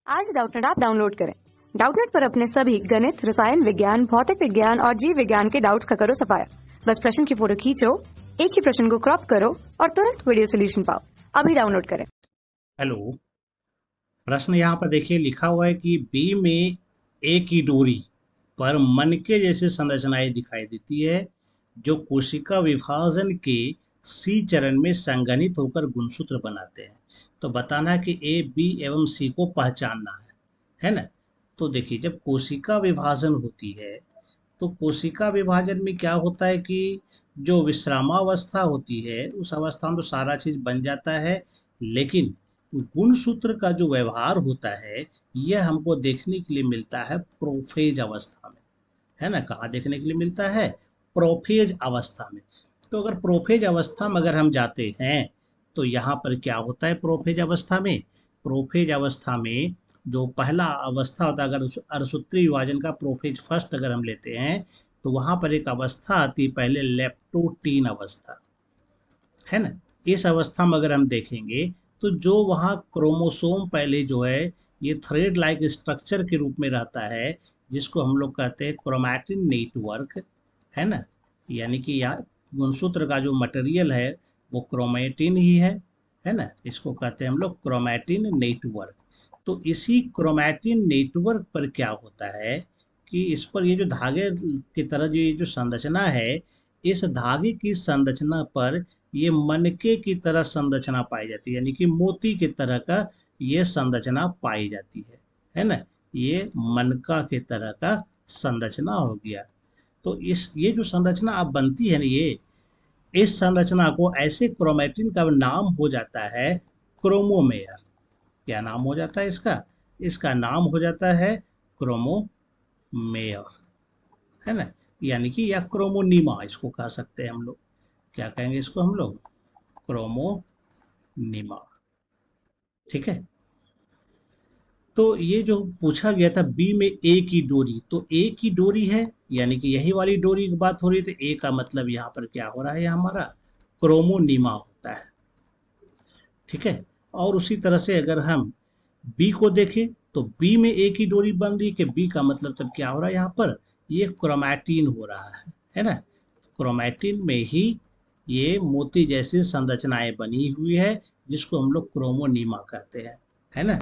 आज Doubtnut app download करें। Doubtnut पर अपने सभी गणित, रसायन विज्ञान, भौतिक विज्ञान और जीव विज्ञान के डाउट्स का करो सफाया। बस प्रश्न की फोटो खींचो, एक ही प्रश्न को क्रॉप करो और तुरंत वीडियो सोल्यूशन पाओ। अभी डाउनलोड करें। हेलो। प्रश्न यहाँ पर देखिए लिखा हुआ है कि बी में ए की डोरी पर मनके जैसे संरचनाएं दिखाई देती है जो कोशिका विभाजन के सी चरण में संघनित होकर गुणसूत्र बनाते हैं। तो बताना है कि ए, बी एवं सी को पहचानना है ना। तो देखिए जब कोशिका विभाजन होती है तो कोशिका विभाजन में क्या होता है कि जो विश्रामावस्था होती है उस अवस्था में तो सारा चीज बन जाता है, लेकिन गुणसूत्र का जो व्यवहार होता है यह हमको देखने के लिए मिलता है प्रोफेज अवस्था में, है ना। कहाँ देखने के लिए मिलता है? प्रोफेज अवस्था में। तो अगर प्रोफेज अवस्था में अगर हम जाते हैं तो यहाँ पर क्या होता है प्रोफेज अवस्था में? प्रोफेज अवस्था में जो पहला अवस्था होता है, अगर अरसूत्री विभाजन का प्रोफेज फर्स्ट अगर हम लेते हैं तो वहाँ पर एक अवस्था आती है पहले लेप्टोटीन अवस्था, है ना। इस अवस्था में अगर हम देखेंगे तो जो वहाँ क्रोमोसोम पहले जो है ये थ्रेड लाइक स्ट्रक्चर के रूप में रहता है जिसको हम लोग कहते हैं क्रोमैटिन नेटवर्क, है ना। यानी कि यार गुणसूत्र का जो मटेरियल है वो क्रोमैटिन ही है ना। इसको कहते हैं हम लोग क्रोमैटिन नेटवर्क। तो इसी क्रोमैटिन नेटवर्क पर क्या होता है कि इस पर ये जो धागे की तरह जो ये जो संरचना है, इस धागे की संरचना पर ये मनके की तरह संरचना पाई जाती है, यानी कि मोती की तरह का ये संरचना पाई जाती है ना। ये मनका के तरह का संरचना हो गया। तो इस ये जो संरचना अब बनती है ना, ये इस संरचना को ऐसे क्रोमैटिन का नाम हो जाता है क्रोमोमेयर। क्या नाम हो जाता है इसका? इसका नाम हो जाता है क्रोमोमेयर, है ना। यानी कि या क्रोमोनीमा इसको कह सकते हैं हम लोग। क्या कहेंगे इसको हम लोग? क्रोमोनीमा। ठीक है। तो ये जो पूछा गया था बी में ए की डोरी, तो ए की डोरी है यानी कि यही वाली डोरी की बात हो रही है। तो ए का मतलब यहाँ पर क्या हो रहा है? हमारा क्रोमोनीमा होता है। ठीक है। और उसी तरह से अगर हम बी को देखें तो बी में ए की डोरी बन रही है कि बी का मतलब तब क्या हो रहा है यहाँ पर? ये क्रोमैटिन हो रहा है ना। क्रोमैटिन में ही ये मोती जैसी संरचनाएं बनी हुई है जिसको हम लोग क्रोमोनीमा कहते हैं, है ना।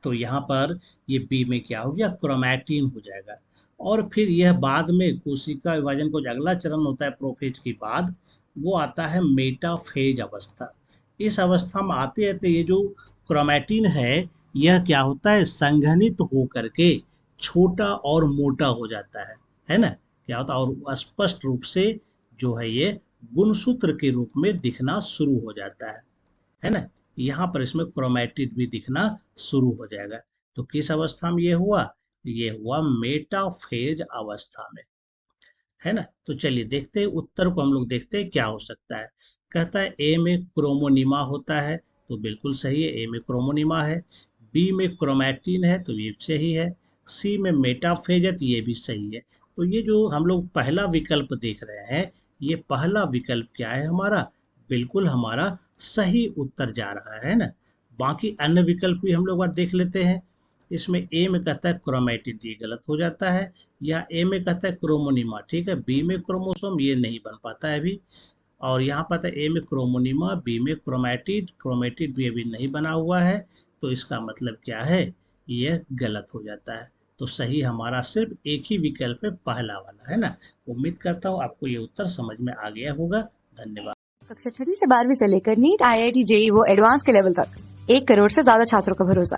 तो यहाँ पर ये बी में क्या हो गया? क्रोमैटिन हो जाएगा। और फिर यह बाद में कोशिका विभाजन को जो अगला चरण होता है प्रोफेज के बाद, वो आता है मेटाफेज अवस्था। इस अवस्था में आते आते ये जो क्रोमैटिन है यह क्या होता है? संघनित हो करके छोटा और मोटा हो जाता है ना। क्या होता है? और स्पष्ट रूप से जो है ये गुणसूत्र के रूप में दिखना शुरू हो जाता है ना। यहाँ पर इसमें क्रोमैटिड भी दिखना शुरू हो जाएगा। तो किस अवस्था में ये हुआ? ये हुआ मेटाफेज अवस्था में, है ना। तो चलिए देखते हैं उत्तर को, हम लोग देखते हैं क्या हो सकता है। कहता है ए में क्रोमोनीमा होता है, तो बिल्कुल सही है, ए में क्रोमोनीमा है। बी में क्रोमैटिन है, तो ये सही है। सी में मेटाफेज है, तो ये भी सही है। तो ये जो हम लोग पहला विकल्प देख रहे हैं, ये पहला विकल्प क्या है हमारा? बिल्कुल हमारा सही उत्तर जा रहा है ना। बाकी अन्य विकल्प भी हम लोग बार देख लेते हैं। इसमें ए में कहता है क्रोमैटिन, ये गलत हो जाता है। या ए में कहता है क्रोमोनीमा, ठीक है। बी में क्रोमोसोम, ये नहीं बन पाता है अभी। और यहाँ पर ए में क्रोमोनीमा, बी में क्रोमैटिड, क्रोमैटिड भी अभी नहीं बना हुआ है। तो इसका मतलब क्या है? यह गलत हो जाता है। तो सही हमारा सिर्फ एक ही विकल्प है, पहला वाला, है ना। उम्मीद करता हूँ आपको ये उत्तर समझ में आ गया होगा। धन्यवाद। कक्षा 6 से 12वीं से लेकर नीट, IIT, JEE वो एडवांस के लेवल तक 1 करोड़ से ज्यादा छात्रों का भरोसा।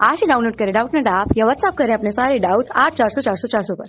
आज ही डाउनलोड करें डाउटनेट ऐप या व्हाट्सएप करें अपने सारे डाउट्स 8400 400 400 पर।